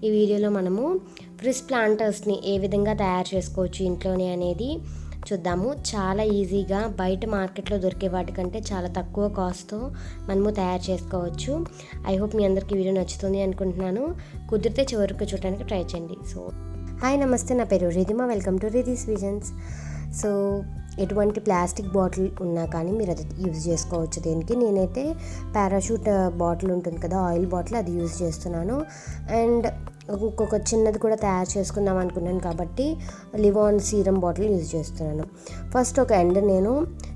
ఈ వీడియోలో మనము ఫ్రిజ్ ప్లాంటర్స్ని ఏ విధంగా తయారు చేసుకోవచ్చు ఇంట్లోనే అనేది చూద్దాము. చాలా ఈజీగా బయట మార్కెట్లో దొరికే వాటికంటే చాలా తక్కువ కాస్ట్తో మనము తయారు చేసుకోవచ్చు. ఐ హోప్ మీ అందరికీ వీడియో నచ్చుతుంది అనుకుంటున్నాను. కుదిరితే చివరికి చూడడానికి ట్రై చేయండి. సో హాయ్ నమస్తే, నా పేరు Ridhima. Welcome to Ridhi's visions. So ఎటువంటి ప్లాస్టిక్ బాటిల్ ఉన్నా కానీ మీరు అది యూజ్ చేసుకోవచ్చు. దీనికి నేనైతే పారాషూట్ బాటిల్ ఉంటుంది కదా, ఆయిల్ బాటిల్, అది యూజ్ చేస్తున్నాను. అండ్ ఇంకొక చిన్నది కూడా తయారు చేసుకుందాం అనుకున్నాను కాబట్టి లివాన్ సీరం బాటిల్ యూజ్ చేస్తున్నాను. ఫస్ట్ ఒక ఎండ్ నేను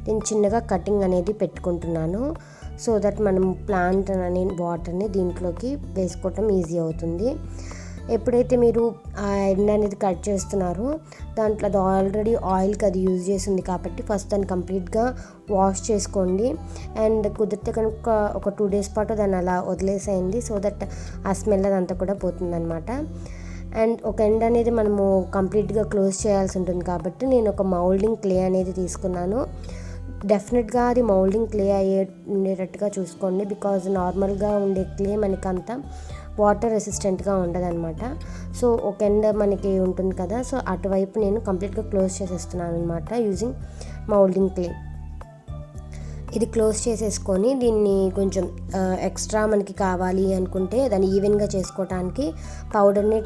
దీన్ని చిన్నగా కటింగ్ అనేది పెట్టుకుంటున్నాను. సో దట్ మనం ప్లాంట్ అనే వాటర్ని దీంట్లోకి వేసుకోవటం ఈజీ అవుతుంది. ఎప్పుడైతే మీరు ఆ ఎండ్ అనేది కట్ చేస్తున్నారో దాంట్లో అది ఆల్రెడీ ఆయిల్కి అది యూజ్ చేసింది కాబట్టి ఫస్ట్ దాన్ని కంప్లీట్గా వాష్ చేసుకోండి. అండ్ కుదిరితే కనుక ఒక 2 days పాటు దాన్ని అలా వదిలేసేయండి. సో దట్ ఆ స్మెల్ అదంతా కూడా పోతుందన్నమాట. అండ్ ఒక ఎండ్ అనేది మనము కంప్లీట్గా క్లోజ్ చేయాల్సి ఉంటుంది కాబట్టి నేను ఒక మౌల్డింగ్ క్లే అనేది తీసుకున్నాను. డెఫినెట్గా అది మౌల్డింగ్ క్లే ఉండేటట్టుగా చూసుకోండి. బికాజ్ నార్మల్గా ఉండే క్లే మనకి అంత వాటర్ రెసిస్టెంట్గా ఉండదన్నమాట. సో ఒక ఎండ్ మనకి ఉంటుంది కదా, సో అటువైపు నేను కంప్లీట్గా క్లోజ్ చేసేస్తున్నాను అనమాట యూజింగ్ మౌల్డింగ్ క్లే. ఇది క్లోజ్ చేసేసుకొని దీన్ని కొంచెం ఎక్స్ట్రా మనకి కావాలి అనుకుంటే దాన్ని ఈవెన్గా చేసుకోవడానికి పౌడర్ని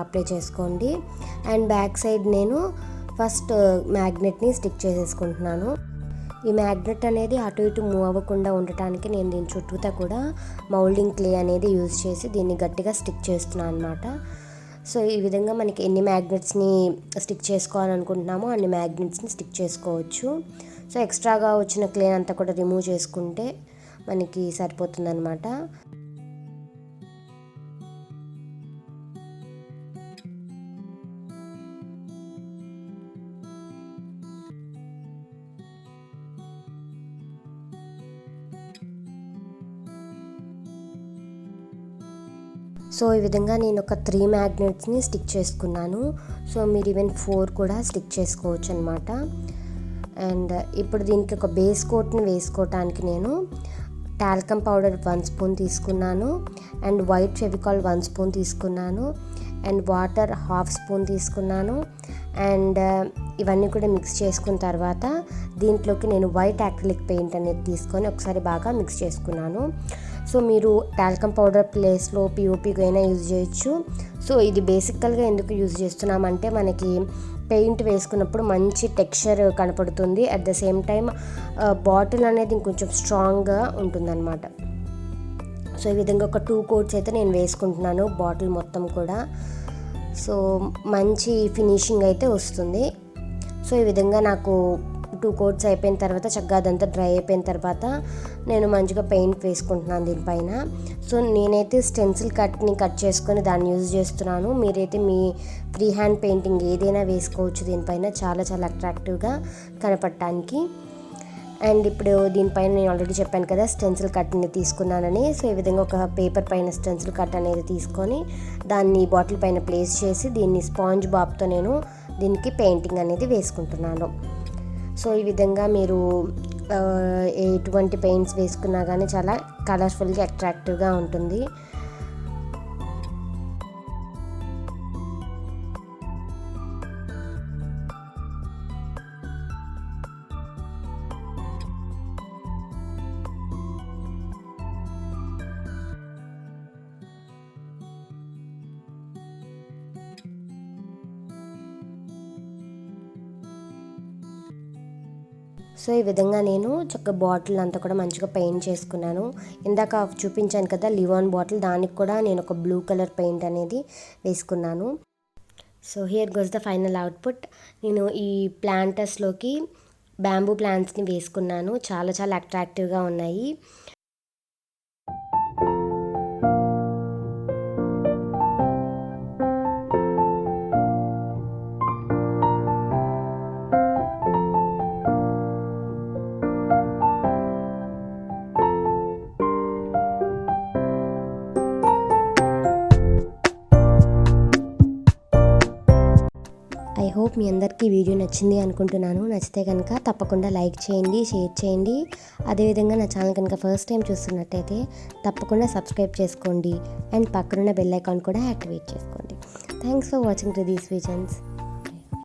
అప్లై చేసుకోండి. అండ్ బ్యాక్ సైడ్ నేను ఫస్ట్ మ్యాగ్నెట్ని స్టిక్ చేసేసుకుంటున్నాను. ఈ మ్యాగ్నెట్ అనేది అటు ఇటు మూవ్ అవ్వకుండా ఉండటానికి నేను దీని చుట్టూతా కూడా మౌల్డింగ్ క్లే అనేది యూజ్ చేసి దీన్ని గట్టిగా స్టిక్ చేస్తున్నాను అనమాట. సో ఈ విధంగా మనకి ఎన్ని మ్యాగ్నెట్స్ని స్టిక్ చేసుకోవాలనుకుంటున్నామో అన్ని మ్యాగ్నెట్స్ని స్టిక్ చేసుకోవచ్చు. సో ఎక్స్ట్రాగా వచ్చిన క్లే అంతా కూడా రిమూవ్ చేసుకుంటే మనకి సరిపోతుందన్నమాట. సో ఈ విధంగా నేను ఒక 3 మ్యాగ్నెట్స్ని స్టిక్ చేసుకున్నాను. సో మీరు ఈవెన్ 4 కూడా స్టిక్ చేసుకోవచ్చు అనమాట. అండ్ ఇప్పుడు దీనికి ఒక బేస్ కోట్ని వేసుకోవటానికి నేను టాల్కమ్ పౌడర్ 1 స్పూన్ తీసుకున్నాను. అండ్ వైట్ ఫెవికాల్ 1 స్పూన్ తీసుకున్నాను. అండ్ వాటర్ 1/2 స్పూన్ తీసుకున్నాను. అండ్ ఇవన్నీ కూడా మిక్స్ చేసుకున్న తర్వాత దీంట్లోకి నేను వైట్ యాక్రిలిక్ పెయింట్ అనేది తీసుకొని ఒకసారి బాగా మిక్స్ చేసుకున్నాను. సో మీరు టాల్కమ్ పౌడర్ ప్లేస్లో పిఓపికి అయినా యూజ్ చేయొచ్చు. సో ఇది బేసికల్గా ఎందుకు యూజ్ చేస్తున్నామంటే మనకి పెయింట్ వేసుకున్నప్పుడు మంచి టెక్స్చర్ కనపడుతుంది. At the same time bottle అనేది ఇంకొంచెం స్ట్రాంగ్గా ఉంటుందన్నమాట. సో ఈ విధంగా ఒక 2 coats అయితే నేను వేసుకుంటున్నాను బాటిల్ మొత్తం కూడా. సో మంచి ఫినిషింగ్ అయితే వస్తుంది. సో ఈ విధంగా నాకు 2 coats అయిపోయిన తర్వాత చక్కగా అదంతా డ్రై అయిపోయిన తర్వాత నేను మంచిగా పెయింట్ వేసుకుంటున్నాను దీనిపైన. సో నేనైతే స్టెన్సిల్ కట్ని కట్ చేసుకొని దాన్ని యూజ్ చేస్తున్నాను. మీరైతే మీ ఫ్రీ హ్యాండ్ పెయింటింగ్ ఏదైనా వేసుకోవచ్చు దీనిపైన, చాలా చాలా అట్రాక్టివ్గా కనపడటానికి. అండ్ ఇప్పుడు దీనిపైన నేను ఆల్రెడీ చెప్పాను కదా స్టెన్సిల్ కట్ని తీసుకున్నానని. సో ఈ విధంగా ఒక పేపర్ పైన స్టెన్సిల్ కట్ అనేది తీసుకొని దాన్ని బాటిల్ పైన ప్లేస్ చేసి దీన్ని స్పాంజ్ బాబ్తో నేను దీనికి పెయింటింగ్ అనేది వేసుకుంటున్నాను. సో ఈ విధంగా మీరు ఎటువంటి పెయింట్స్ వేసుకున్నా కానీ చాలా కలర్ఫుల్గా అట్రాక్టివ్గా ఉంటుంది. సో ఈ విధంగా నేను చక్కగా బాటిల్ అంతా కూడా మంచిగా పెయింట్ చేసుకున్నాను. ఇందాక చూపించాను కదా లివాన్ బాటిల్, దానికి కూడా నేను ఒక బ్లూ కలర్ పెయింట్ అనేది వేసుకున్నాను. So here goes the final output. నేను ఈ ప్లాంటర్స్లోకి బ్యాంబూ ప్లాంట్స్ని వేసుకున్నాను. చాలా చాలా అట్రాక్టివ్గా ఉన్నాయి. ఐ హోప్ మీ అందరికీ వీడియో నచ్చింది అనుకుంటున్నాను. నచ్చితే కనుక తప్పకుండా లైక్ చేయండి, షేర్ చేయండి. అదేవిధంగా నా ఛానల్ కనుక ఫస్ట్ టైం చూస్తున్నట్టయితే తప్పకుండా సబ్స్క్రైబ్ చేసుకోండి అండ్ పక్కనున్న బెల్ ఐకాన్ కూడా యాక్టివేట్ చేసుకోండి. Thanks for watching Ridhi's visions.